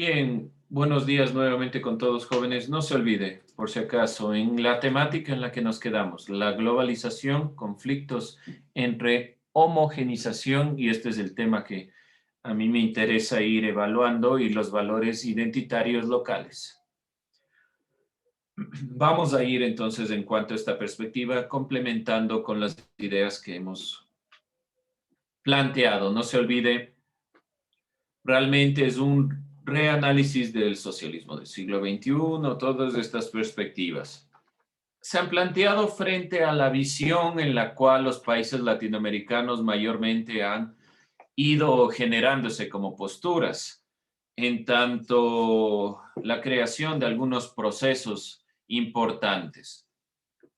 Bien, buenos días nuevamente con todos jóvenes. No se olvide, por si acaso, en la temática en la que nos quedamos, la globalización, conflictos entre homogenización, y este es el tema que a mí me interesa ir evaluando, y los valores identitarios locales. Vamos a ir entonces en cuanto a esta perspectiva, complementando con las ideas que hemos planteado. No se olvide, realmente es un reanálisis del socialismo del siglo XXI, todas estas perspectivas. Se han planteado frente a la visión en la cual los países latinoamericanos mayormente han ido generándose como posturas, en tanto la creación de algunos procesos importantes.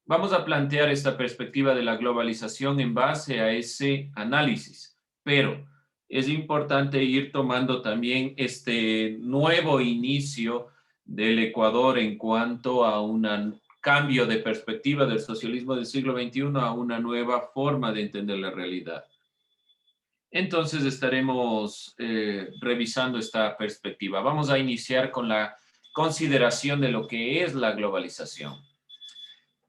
Vamos a plantear esta perspectiva de la globalización en base a ese análisis, pero es importante ir tomando también este nuevo inicio del Ecuador en cuanto a un cambio de perspectiva del socialismo del siglo XXI a una nueva forma de entender la realidad. Entonces estaremos revisando esta perspectiva. Vamos a iniciar con la consideración de lo que es la globalización.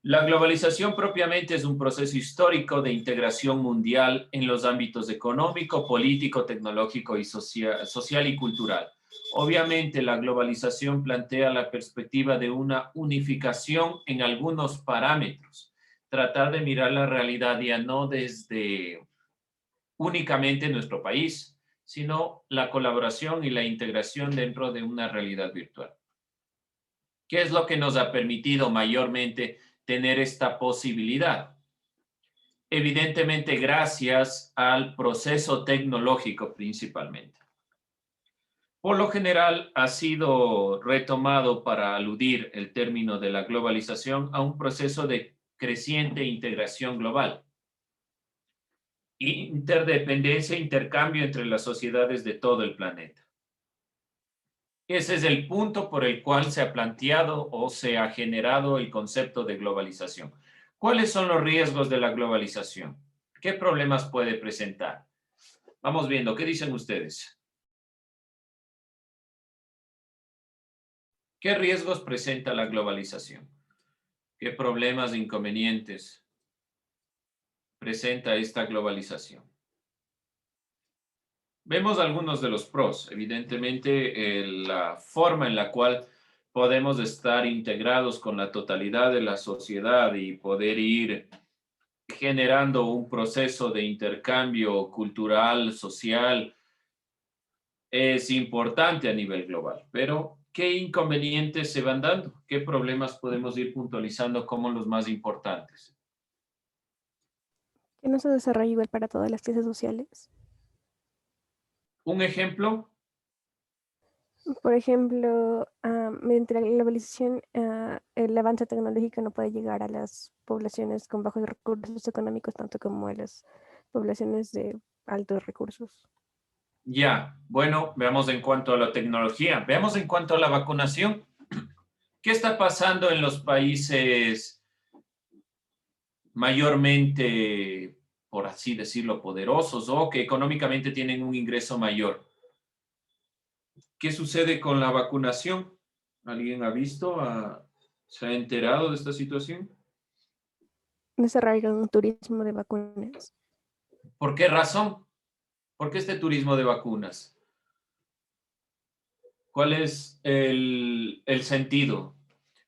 La globalización propiamente es un proceso histórico de integración mundial en los ámbitos económico, político, tecnológico y social y cultural. Obviamente, la globalización plantea la perspectiva de una unificación en algunos parámetros. Tratar de mirar la realidad ya no desde únicamente nuestro país, sino la colaboración y la integración dentro de una realidad virtual. ¿Qué es lo que nos ha permitido mayormente tener esta posibilidad? Evidentemente, gracias al proceso tecnológico principalmente. Por lo general, ha sido retomado para aludir el término de la globalización a un proceso de creciente integración global, interdependencia e intercambio entre las sociedades de todo el planeta. Ese es el punto por el cual se ha planteado o se ha generado el concepto de globalización. ¿Cuáles son los riesgos de la globalización? ¿Qué problemas puede presentar? Vamos viendo, ¿qué dicen ustedes? ¿Qué riesgos presenta la globalización? ¿Qué problemas e inconvenientes presenta esta globalización? Vemos algunos de los pros. Evidentemente, la forma en la cual podemos estar integrados con la totalidad de la sociedad y poder ir generando un proceso de intercambio cultural, social, es importante a nivel global. Pero, ¿qué inconvenientes se van dando? ¿Qué problemas podemos ir puntualizando como los más importantes? Que no se desarrolla igual para todas las clases sociales. Un ejemplo, Por ejemplo, mediante la globalización, el avance tecnológico no puede llegar a las poblaciones con bajos recursos económicos, tanto como a las poblaciones de altos recursos. ya, bueno, veamos en cuanto a la tecnología, veamos en cuanto a la vacunación. ¿Qué está pasando en los países mayormente, por así decirlo, poderosos o que económicamente tienen un ingreso mayor? ¿Qué sucede con la vacunación? ¿Alguien ha visto, se ha enterado de esta situación? Desarrollar un turismo de vacunas. ¿Por qué razón? ¿Por qué este turismo de vacunas? ¿Cuál es el sentido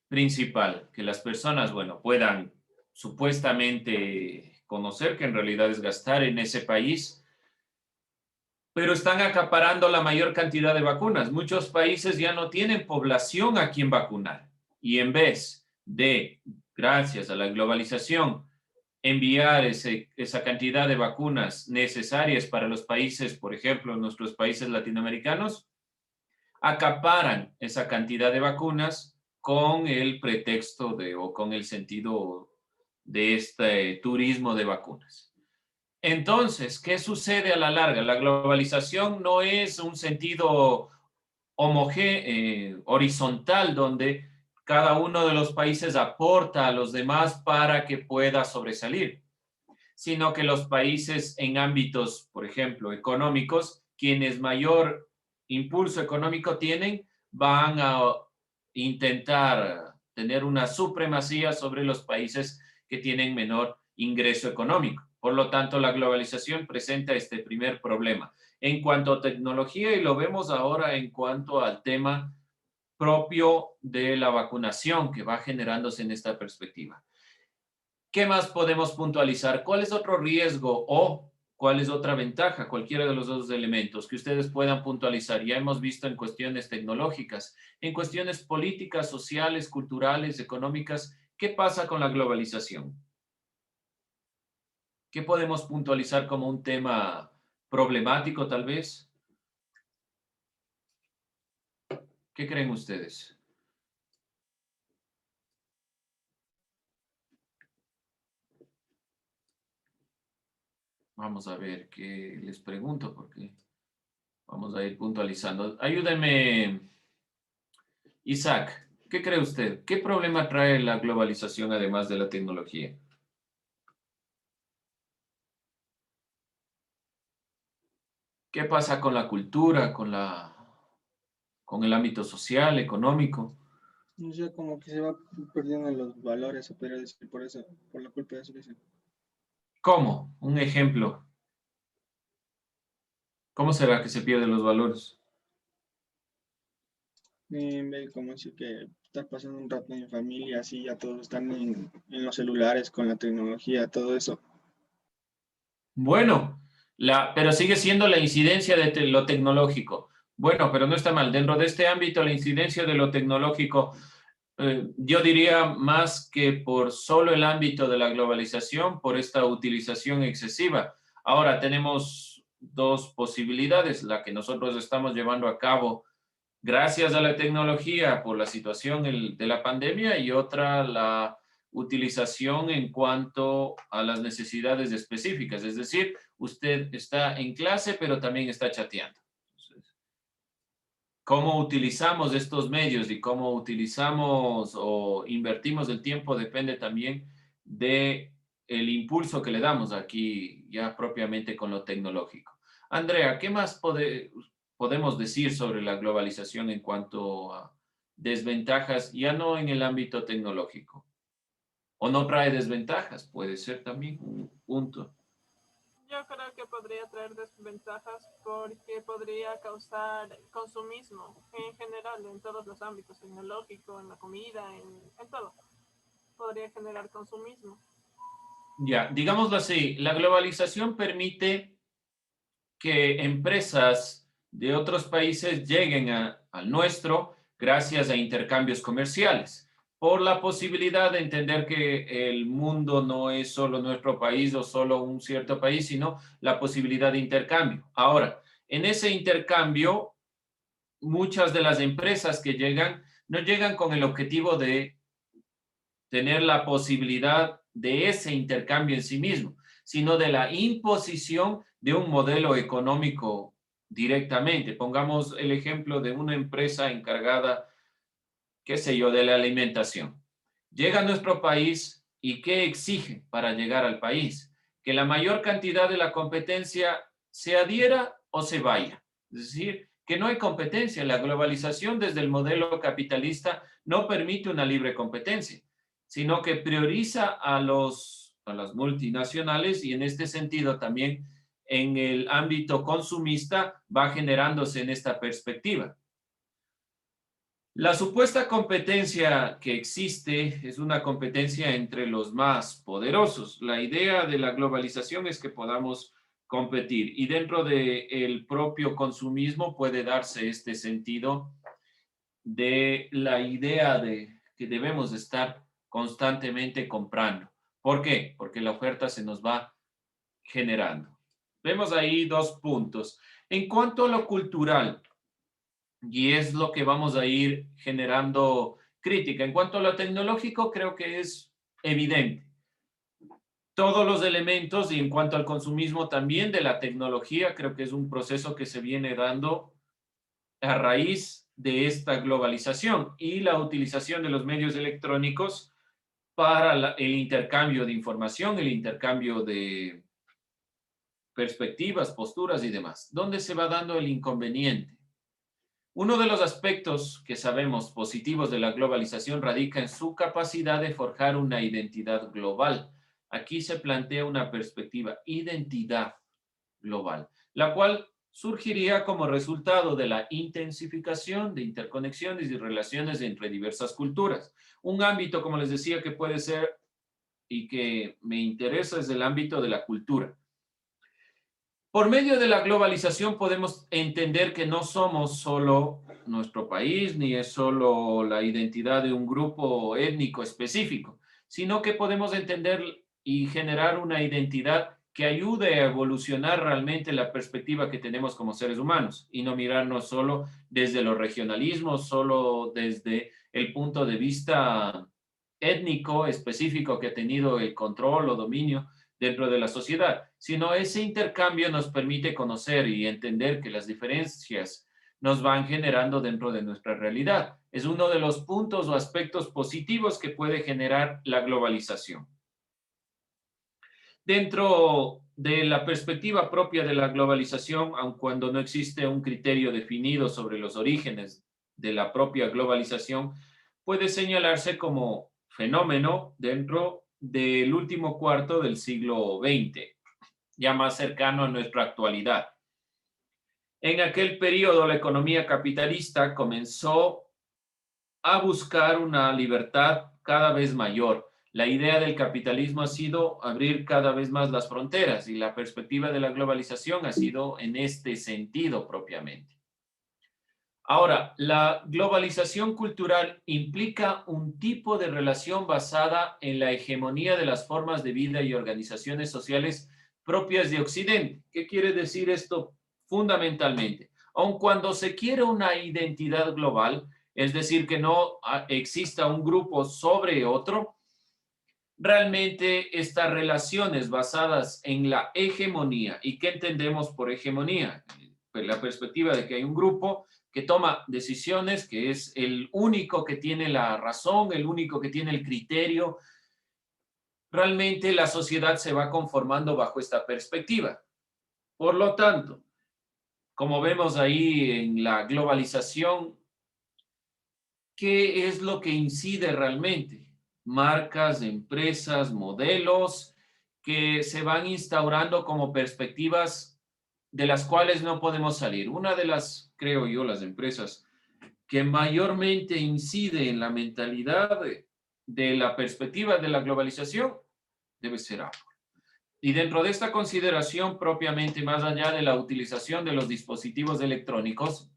principal? Que las personas, bueno, puedan supuestamente conocer que en realidad es gastar en ese país, pero están acaparando la mayor cantidad de vacunas. Muchos países ya no tienen población a quien vacunar. Y en vez de, gracias a la globalización, enviar esa cantidad de vacunas necesarias para los países, por ejemplo, nuestros países latinoamericanos, acaparan esa cantidad de vacunas con el pretexto de o con el sentido de este turismo de vacunas. Entonces, ¿qué sucede a la larga? La globalización no es un sentido horizontal donde cada uno de los países aporta a los demás para que pueda sobresalir, sino que los países en ámbitos, por ejemplo, económicos, quienes mayor impulso económico tienen, van a intentar tener una supremacía sobre los países que tienen menor ingreso económico. Por lo tanto, la globalización presenta este primer problema. En cuanto a tecnología, y lo vemos ahora en cuanto al tema propio de la vacunación que va generándose en esta perspectiva. ¿Qué más podemos puntualizar? ¿Cuál es otro riesgo o cuál es otra ventaja? Cualquiera de los dos elementos que ustedes puedan puntualizar. Ya hemos visto en cuestiones tecnológicas, en cuestiones políticas, sociales, culturales, económicas. ¿Qué pasa con la globalización? ¿Qué podemos puntualizar como un tema problemático, tal vez? ¿Qué creen ustedes? Vamos a ver qué les pregunto, porque vamos a ir puntualizando. Ayúdenme, Isaac. ¿Qué cree usted? ¿Qué problema trae la globalización además de la tecnología? ¿Qué pasa con la cultura, con el ámbito social, económico? O sea, como que se va perdiendo los valores, se podría decir, por eso, por la culpa de eso. ¿Cómo? Un ejemplo. ¿Cómo será que se pierden los valores? Como decir que estar pasando un rato en familia, así ya todos están en los celulares con la tecnología, todo eso. Bueno, pero sigue siendo la incidencia de lo tecnológico. Bueno, pero no está mal. Dentro de este ámbito, la incidencia de lo tecnológico, yo diría más que por solo el ámbito de la globalización, por esta utilización excesiva. Ahora tenemos dos posibilidades, la que nosotros estamos llevando a cabo gracias a la tecnología por la situación de la pandemia y otra, la utilización en cuanto a las necesidades específicas. Es decir, usted está en clase, pero también está chateando. Entonces, cómo utilizamos estos medios y cómo utilizamos o invertimos el tiempo depende también de el impulso que le damos aquí ya propiamente con lo tecnológico. Andrea, ¿qué más podemos decir sobre la globalización en cuanto a desventajas, ya no en el ámbito tecnológico? ¿O no trae desventajas? Puede ser también un punto. Yo creo que podría traer desventajas porque podría causar consumismo en general, en todos los ámbitos, tecnológico, en la comida, en todo. Podría generar consumismo. Ya, digámoslo así, la globalización permite que empresas de otros países lleguen al nuestro gracias a intercambios comerciales, por la posibilidad de entender que el mundo no es solo nuestro país o solo un cierto país, sino la posibilidad de intercambio. Ahora, en ese intercambio, muchas de las empresas que llegan no llegan con el objetivo de tener la posibilidad de ese intercambio en sí mismo, sino de la imposición de un modelo económico directamente. Pongamos el ejemplo de una empresa encargada, qué sé yo, de la alimentación. Llega a nuestro país y ¿qué exige para llegar al país? Que la mayor cantidad de la competencia se adhiera o se vaya. Es decir, que no hay competencia. La globalización desde el modelo capitalista no permite una libre competencia, sino que prioriza a las multinacionales y en este sentido también en el ámbito consumista va generándose en esta perspectiva. La supuesta competencia que existe es una competencia entre los más poderosos. La idea de la globalización es que podamos competir y dentro del propio consumismo puede darse este sentido de la idea de que debemos estar constantemente comprando. ¿Por qué? Porque la oferta se nos va generando. Vemos ahí dos puntos. En cuanto a lo cultural, y es lo que vamos a ir generando crítica. En cuanto a lo tecnológico, creo que es evidente. Todos los elementos y en cuanto al consumismo también de la tecnología, creo que es un proceso que se viene dando a raíz de esta globalización y la utilización de los medios electrónicos para el intercambio de información, el intercambio de perspectivas, posturas y demás. ¿Dónde se va dando el inconveniente? Uno de los aspectos que sabemos positivos de la globalización radica en su capacidad de forjar una identidad global. Aquí se plantea una perspectiva, identidad global, la cual surgiría como resultado de la intensificación de interconexiones y relaciones entre diversas culturas. Un ámbito, como les decía, que puede ser y que me interesa es el ámbito de la cultura. Por medio de la globalización podemos entender que no somos solo nuestro país, ni es solo la identidad de un grupo étnico específico, sino que podemos entender y generar una identidad que ayude a evolucionar realmente la perspectiva que tenemos como seres humanos y no mirarnos solo desde los regionalismos, solo desde el punto de vista étnico específico que ha tenido el control o dominio dentro de la sociedad, sino ese intercambio nos permite conocer y entender que las diferencias nos van generando dentro de nuestra realidad. Es uno de los puntos o aspectos positivos que puede generar la globalización. Dentro de la perspectiva propia de la globalización, aun cuando no existe un criterio definido sobre los orígenes de la propia globalización, puede señalarse como fenómeno dentro del último cuarto del siglo XX, ya más cercano a nuestra actualidad. En aquel periodo, la economía capitalista comenzó a buscar una libertad cada vez mayor. La idea del capitalismo ha sido abrir cada vez más las fronteras y la perspectiva de la globalización ha sido en este sentido propiamente. Ahora, la globalización cultural implica un tipo de relación basada en la hegemonía de las formas de vida y organizaciones sociales propias de Occidente. ¿Qué quiere decir esto fundamentalmente? Aun cuando se quiere una identidad global, es decir, que no exista un grupo sobre otro, realmente estas relaciones basadas en la hegemonía, ¿y qué entendemos por hegemonía? Pues la perspectiva de que hay un grupo que toma decisiones, que es el único que tiene la razón, el único que tiene el criterio. Realmente la sociedad se va conformando bajo esta perspectiva. Por lo tanto, como vemos ahí en la globalización, ¿qué es lo que incide realmente? Marcas, empresas, modelos que se van instaurando como perspectivas de las cuales no podemos salir. Una de las, creo yo, las empresas que mayormente incide en la mentalidad de la perspectiva de la globalización debe ser Apple. Y dentro de esta consideración propiamente, más allá de la utilización de los dispositivos electrónicos,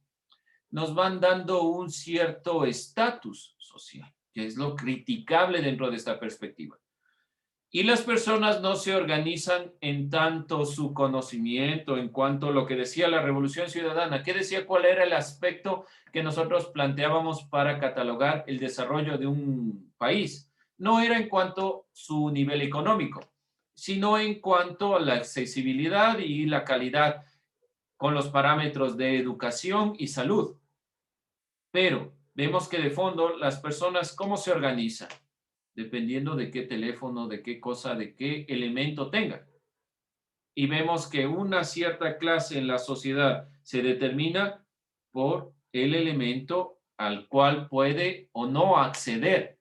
nos van dando un cierto estatus social, que es lo criticable dentro de esta perspectiva. Y las personas no se organizan en tanto su conocimiento, en cuanto a lo que decía la Revolución Ciudadana. ¿Qué decía? ¿Cuál era el aspecto que nosotros planteábamos para catalogar el desarrollo de un país? No era en cuanto a su nivel económico, sino en cuanto a la accesibilidad y la calidad con los parámetros de educación y salud. Pero vemos que de fondo las personas, ¿cómo se organizan? Dependiendo de qué teléfono, de qué cosa, de qué elemento tengan. Y vemos que una cierta clase en la sociedad se determina por el elemento al cual puede o no acceder.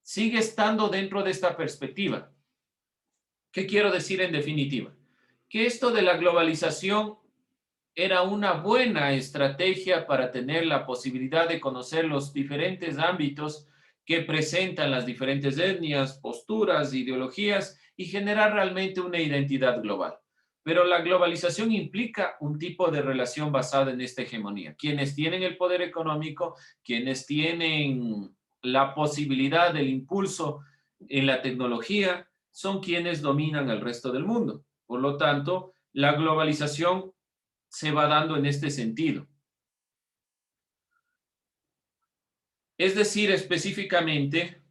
Sigue estando dentro de esta perspectiva. ¿Qué quiero decir en definitiva? Que esto de la globalización era una buena estrategia para tener la posibilidad de conocer los diferentes ámbitos que presentan las diferentes etnias, posturas, ideologías y generar realmente una identidad global. Pero la globalización implica un tipo de relación basada en esta hegemonía. Quienes tienen el poder económico, quienes tienen la posibilidad del impulso en la tecnología, son quienes dominan el resto del mundo. Por lo tanto, la globalización se va dando en este sentido. Es decir, específicamente,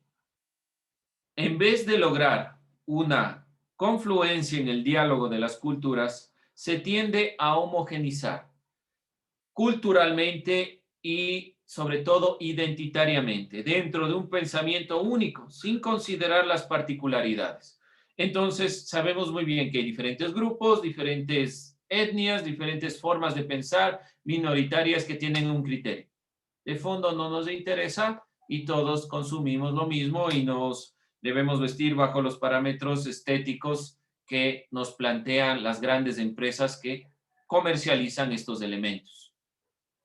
en vez de lograr una confluencia en el diálogo de las culturas, se tiende a homogenizar culturalmente y sobre todo identitariamente, dentro de un pensamiento único, sin considerar las particularidades. Entonces, sabemos muy bien que hay diferentes grupos, diferentes etnias, diferentes formas de pensar, minoritarias que tienen un criterio. De fondo no nos interesa y todos consumimos lo mismo y nos debemos vestir bajo los parámetros estéticos que nos plantean las grandes empresas que comercializan estos elementos.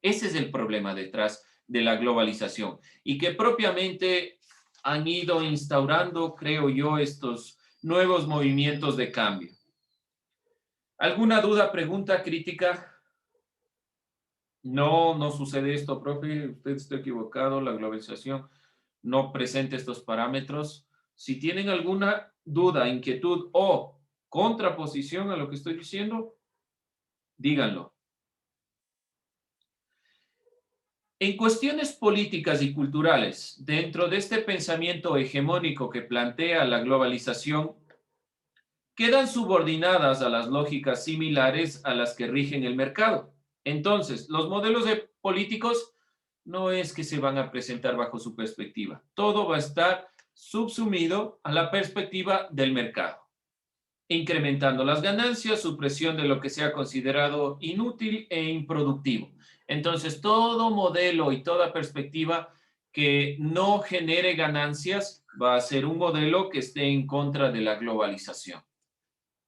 Ese es el problema detrás de la globalización y que propiamente han ido instaurando, creo yo, estos nuevos movimientos de cambio. ¿Alguna duda, pregunta, crítica? No, no sucede esto, profe. Usted está equivocado. La globalización no presenta estos parámetros. Si tienen alguna duda, inquietud o contraposición a lo que estoy diciendo, díganlo. En cuestiones políticas y culturales, dentro de este pensamiento hegemónico que plantea la globalización, quedan subordinadas a las lógicas similares a las que rigen el mercado. Entonces, los modelos políticos no es que se van a presentar bajo su perspectiva. Todo va a estar subsumido a la perspectiva del mercado, incrementando las ganancias, supresión de lo que sea considerado inútil e improductivo. Entonces, todo modelo y toda perspectiva que no genere ganancias va a ser un modelo que esté en contra de la globalización.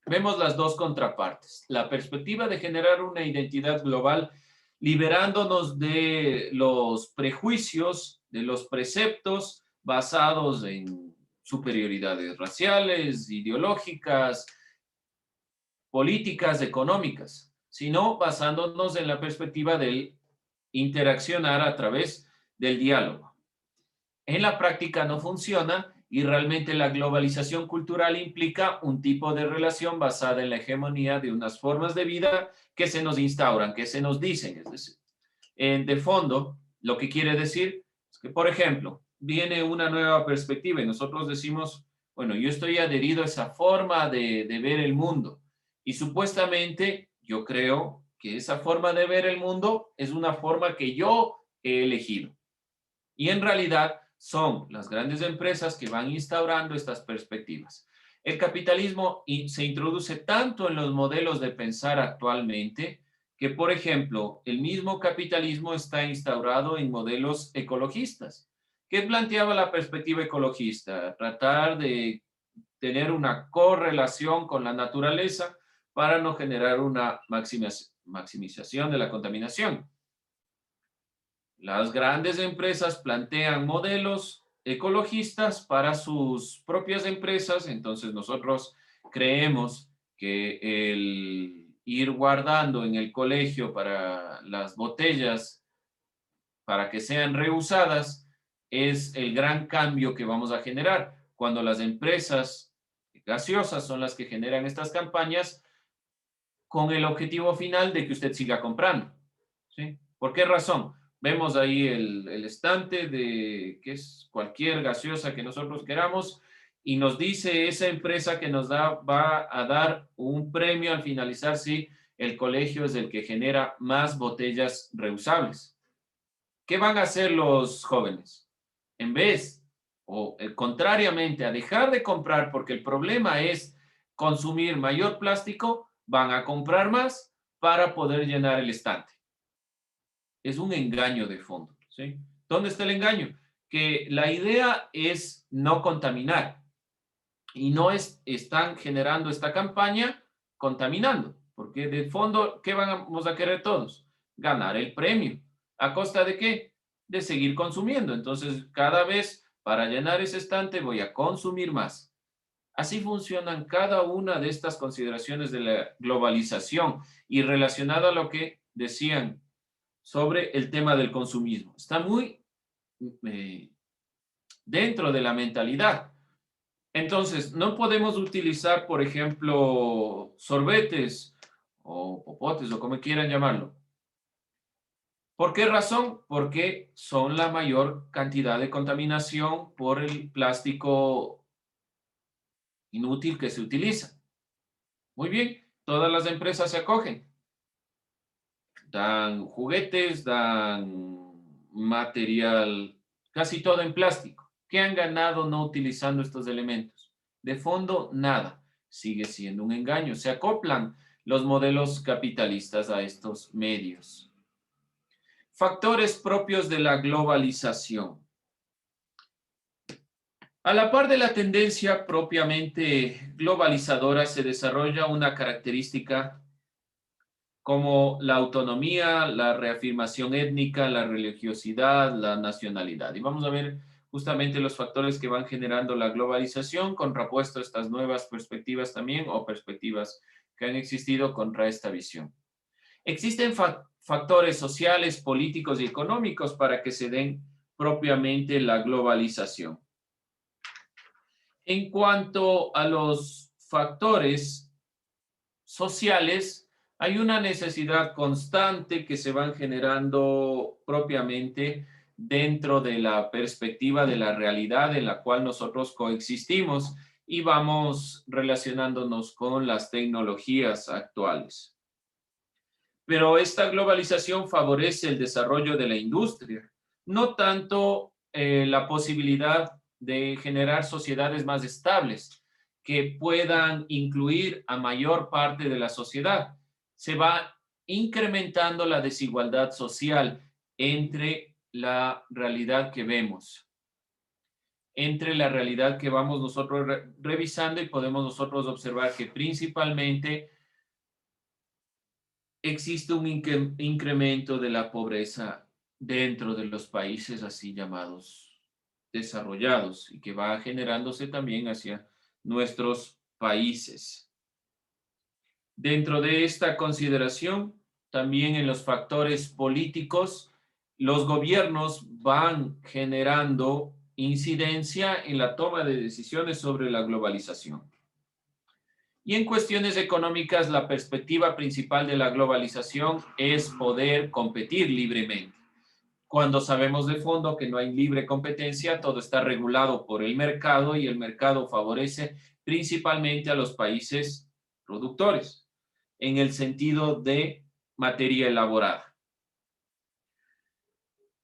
Vemos las dos contrapartes. La perspectiva de generar una identidad global liberándonos de los prejuicios, de los preceptos basados en superioridades raciales, ideológicas, políticas, económicas, sino basándonos en la perspectiva del interaccionar a través del diálogo. En la práctica no funciona y realmente la globalización cultural implica un tipo de relación basada en la hegemonía de unas formas de vida que se nos instauran, que se nos dicen. Es decir, de fondo, lo que quiere decir es que, por ejemplo, viene una nueva perspectiva y nosotros decimos, bueno, yo estoy adherido a esa forma de ver el mundo y supuestamente yo creo que esa forma de ver el mundo es una forma que yo he elegido. Y en realidad son las grandes empresas que van instaurando estas perspectivas. El capitalismo se introduce tanto en los modelos de pensar actualmente que, por ejemplo, el mismo capitalismo está instaurado en modelos ecologistas. ¿Qué planteaba la perspectiva ecologista? Tratar de tener una correlación con la naturaleza para no generar una maximización de la contaminación. Las grandes empresas plantean modelos ecologistas para sus propias empresas, entonces nosotros creemos que el ir guardando en el colegio para las botellas para que sean reusadas es el gran cambio que vamos a generar. Cuando las empresas gaseosas son las que generan estas campañas con el objetivo final de que usted siga comprando, ¿sí? ¿Por qué razón? Vemos ahí el estante de que es cualquier gaseosa que nosotros queramos y nos dice esa empresa que nos va a dar un premio al finalizar si el colegio es el que genera más botellas reusables. ¿Qué van a hacer los jóvenes? En vez, o contrariamente, a dejar de comprar porque el problema es consumir mayor plástico, van a comprar más para poder llenar el estante. Es un engaño de fondo, ¿sí? ¿Dónde está el engaño? Que la idea es no contaminar y no están generando esta campaña contaminando, porque de fondo, ¿qué vamos a querer todos? Ganar el premio. ¿A costa de qué? De seguir consumiendo. Entonces, cada vez para llenar ese estante voy a consumir más. Así funcionan cada una de estas consideraciones de la globalización y relacionado a lo que decían sobre el tema del consumismo. Está muy dentro de la mentalidad. Entonces, no podemos utilizar, por ejemplo, sorbetes o popotes o como quieran llamarlo. ¿Por qué razón? Porque son la mayor cantidad de contaminación por el plástico inútil que se utiliza. Muy bien, todas las empresas se acogen. Dan juguetes, dan material, casi todo en plástico. ¿Qué han ganado no utilizando estos elementos? De fondo, nada. Sigue siendo un engaño. Se acoplan los modelos capitalistas a estos medios. Factores propios de la globalización. A la par de la tendencia propiamente globalizadora se desarrolla una característica como la autonomía, la reafirmación étnica, la religiosidad, la nacionalidad. Y vamos a ver justamente los factores que van generando la globalización, contrapuesto a estas nuevas perspectivas también, o perspectivas que han existido contra esta visión. Existen factores sociales, políticos y económicos para que se den propiamente la globalización. En cuanto a los factores sociales, hay una necesidad constante que se van generando propiamente dentro de la perspectiva de la realidad en la cual nosotros coexistimos y vamos relacionándonos con las tecnologías actuales. Pero esta globalización favorece el desarrollo de la industria, no tanto la posibilidad de generar sociedades más estables que puedan incluir a mayor parte de la sociedad. Se va incrementando la desigualdad social entre la realidad que vemos, entre la realidad que vamos nosotros revisando, y podemos nosotros observar que principalmente existe un incremento de la pobreza dentro de los países así llamados desarrollados y que va generándose también hacia nuestros países. Dentro de esta consideración, también en los factores políticos, los gobiernos van generando incidencia en la toma de decisiones sobre la globalización. Y en cuestiones económicas, la perspectiva principal de la globalización es poder competir libremente. Cuando sabemos de fondo que no hay libre competencia, todo está regulado por el mercado y el mercado favorece principalmente a los países productores en el sentido de materia elaborada.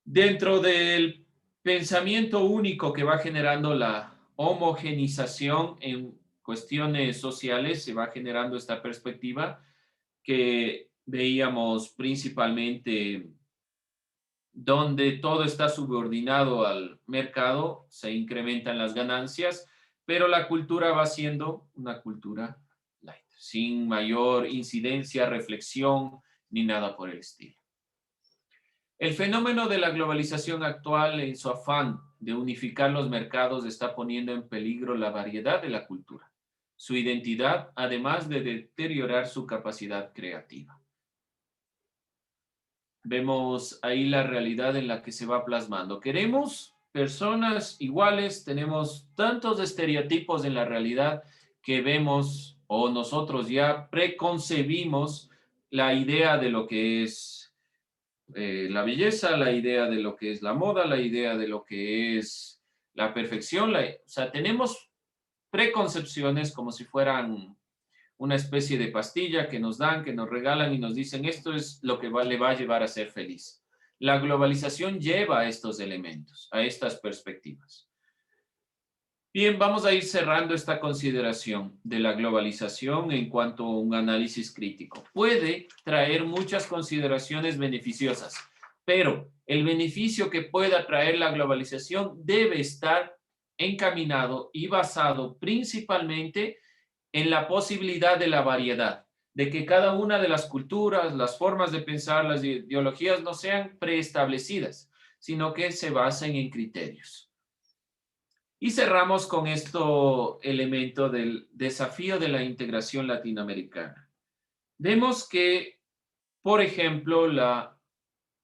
Dentro del pensamiento único que va generando la homogenización en cuestiones sociales, se va generando esta perspectiva que veíamos principalmente donde todo está subordinado al mercado, se incrementan las ganancias, pero la cultura va siendo una cultura light, sin mayor incidencia, reflexión, ni nada por el estilo. El fenómeno de la globalización actual, en su afán de unificar los mercados, está poniendo en peligro la variedad de la cultura, su identidad, además de deteriorar su capacidad creativa. Vemos ahí la realidad en la que se va plasmando. Queremos personas iguales, tenemos tantos estereotipos en la realidad que vemos o nosotros ya preconcebimos la idea de lo que es la belleza, la idea de lo que es la moda, la idea de lo que es la perfección. O sea, tenemos preconcepciones como si fueran una especie de pastilla que nos dan, que nos regalan y nos dicen esto es lo que le va a llevar a ser feliz. La globalización lleva a estos elementos, a estas perspectivas. Bien, vamos a ir cerrando esta consideración de la globalización en cuanto a un análisis crítico. Puede traer muchas consideraciones beneficiosas, pero el beneficio que pueda traer la globalización debe estar encaminado y basado principalmente en la posibilidad de la variedad, de que cada una de las culturas, las formas de pensar, las ideologías no sean preestablecidas, sino que se basen en criterios. Y cerramos con este elemento del desafío de la integración latinoamericana. Vemos que, por ejemplo, la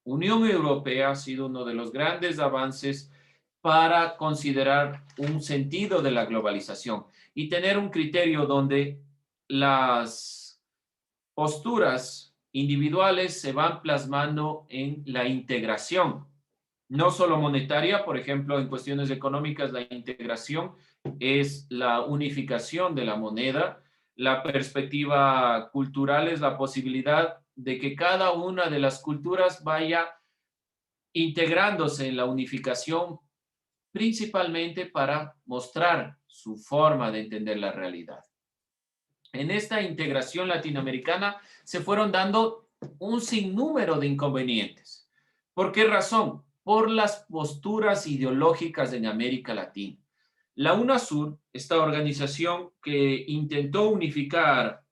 Unión Europea ha sido uno de los grandes avances para considerar un sentido de la globalización y tener un criterio donde las posturas individuales se van plasmando en la integración, no solo monetaria. Por ejemplo, en cuestiones económicas, la integración es la unificación de la moneda. La perspectiva cultural es la posibilidad de que cada una de las culturas vaya integrándose en la unificación, principalmente para mostrar su forma de entender la realidad. en esta integración latinoamericana se fueron dando un sinnúmero de inconvenientes. ¿Por qué razón? Por las posturas ideológicas en América Latina. La UNASUR, esta organización que intentó unificar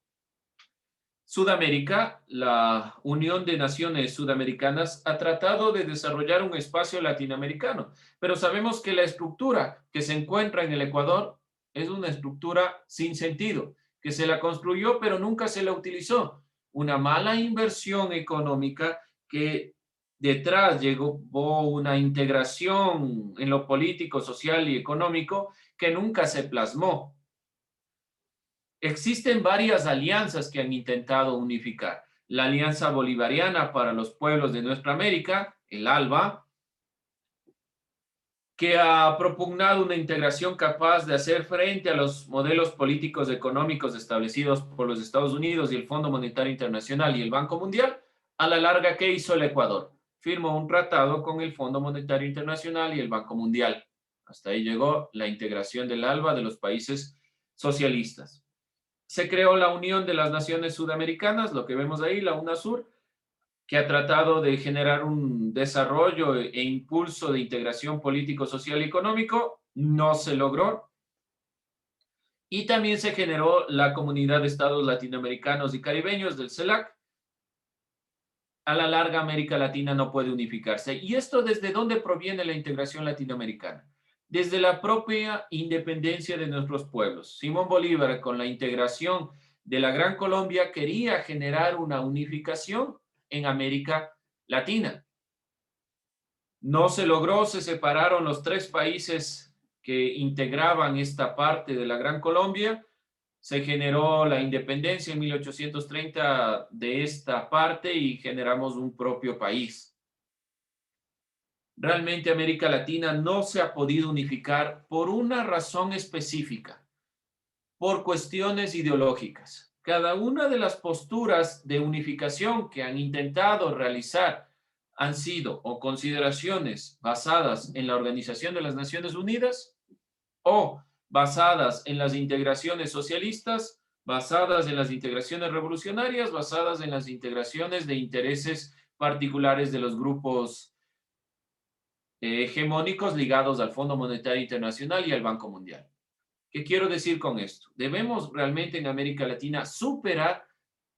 Sudamérica, la Unión de Naciones Sudamericanas, ha tratado de desarrollar un espacio latinoamericano, pero sabemos que la estructura que se encuentra en el Ecuador es una estructura sin sentido, que se la construyó pero nunca se la utilizó. Una mala inversión económica que detrás llegó una integración en lo político, social y económico que nunca se plasmó. Existen varias alianzas que han intentado unificar. La Alianza Bolivariana para los Pueblos de Nuestra América, el ALBA, que ha propugnado una integración capaz de hacer frente a los modelos políticos económicos establecidos por los Estados Unidos y el Fondo Monetario Internacional y el Banco Mundial. A la larga, ¿qué hizo el Ecuador? Firmó un tratado con el Fondo Monetario Internacional y el Banco Mundial. Hasta ahí llegó la integración del ALBA de los países socialistas. Se creó la Unión de las Naciones Sudamericanas, lo que vemos ahí, la UNASUR, que ha tratado de generar un desarrollo e impulso de integración político, social y económico. No se logró. Y también se generó la Comunidad de Estados Latinoamericanos y Caribeños del CELAC. A la larga, América Latina no puede unificarse. ¿Y esto desde dónde proviene la integración latinoamericana? Desde la propia independencia de nuestros pueblos. Simón Bolívar, con la integración de la Gran Colombia, quería generar una unificación en América Latina. No se logró, se separaron los tres países que integraban esta parte de la Gran Colombia. Se generó la independencia en 1830 de esta parte y generamos un propio país. Realmente América Latina no se ha podido unificar por una razón específica, por cuestiones ideológicas. Cada una de las posturas de unificación que han intentado realizar han sido o consideraciones basadas en la Organización de las Naciones Unidas o basadas en las integraciones socialistas, basadas en las integraciones revolucionarias, basadas en las integraciones de intereses particulares de los grupos hegemónicos ligados al Fondo Monetario Internacional y al Banco Mundial. ¿Qué quiero decir con esto? Debemos realmente en América Latina superar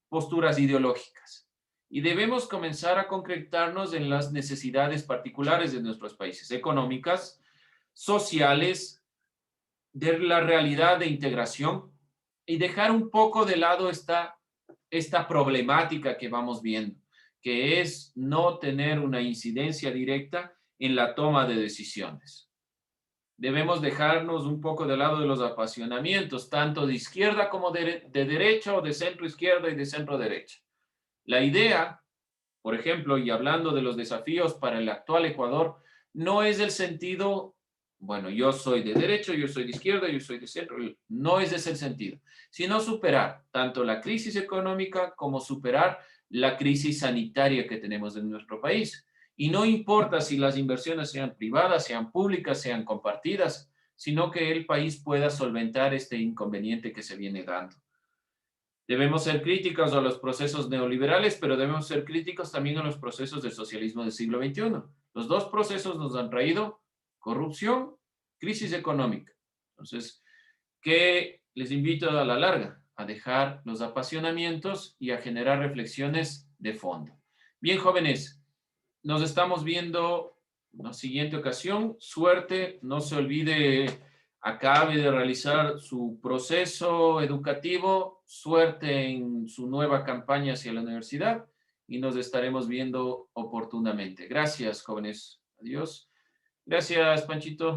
posturas ideológicas y debemos comenzar a concretarnos en las necesidades particulares de nuestros países, económicas, sociales, de la realidad de integración y dejar un poco de lado esta problemática que vamos viendo, que es no tener una incidencia directa en la toma de decisiones. Debemos dejarnos un poco de lado de los apasionamientos, tanto de izquierda como de derecha o de centro izquierda y de centro derecha. La idea, por ejemplo, y hablando de los desafíos para el actual Ecuador, no es el sentido, bueno, yo soy de derecha, yo soy de izquierda, yo soy de centro, no es ese el sentido, sino superar tanto la crisis económica como superar la crisis sanitaria que tenemos en nuestro país. Y no importa si las inversiones sean privadas, sean públicas, sean compartidas, sino que el país pueda solventar este inconveniente que se viene dando. Debemos ser críticos a los procesos neoliberales, pero debemos ser críticos también a los procesos del socialismo del siglo XXI. Los dos procesos nos han traído corrupción, crisis económica. Entonces, ¿qué les invito a la larga? A dejar los apasionamientos y a generar reflexiones de fondo. Bien, jóvenes, nos estamos viendo en la siguiente ocasión. Suerte, no se olvide, acabe de realizar su proceso educativo. Suerte en su nueva campaña hacia la universidad y nos estaremos viendo oportunamente. Gracias, jóvenes. Adiós. Gracias, Panchito.